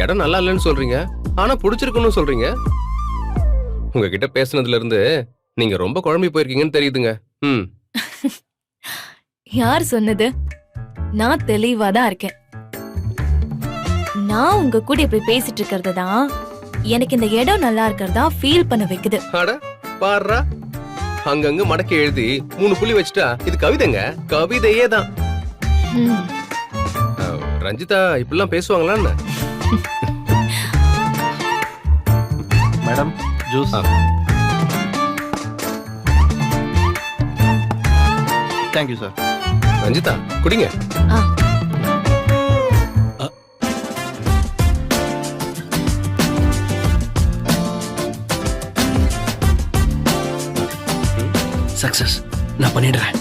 இடம் நல்லா இல்லைன்னு சொல்றீங்க, ஆனா பிடிச்சிருக்குன்னு சொல்றீங்க. உங்ககிட்ட பேசுனதுல இருந்து நீங்க ரொம்ப குழம்பி போயிருக்கீங்கன்னு தெரியுதுங்க. ம். யார் சொன்னது? நான் தெளிவா தான் இருக்கேன். நான் உங்க கூட இப்படி பேசிட்டு இருக்கிறது தான் எனக்கு இந்த இடம் நல்லா இருக்கிறதா ஃபீல் பண்ண வைக்குது. அட பாருடா, அங்கங்க மடக்கி எழுதி 3 புள்ளி வச்சுட்டா இது கவிதைங்க, கவிதையே தான். ம். ரஞ்சிதா இப்படிலாம் பேசுவாங்களான்னு. Madam juice. Thank you sir. Ranjitha குடிங்க. ஆ. சக்சஸ் நான் பண்ணிடுறேன்.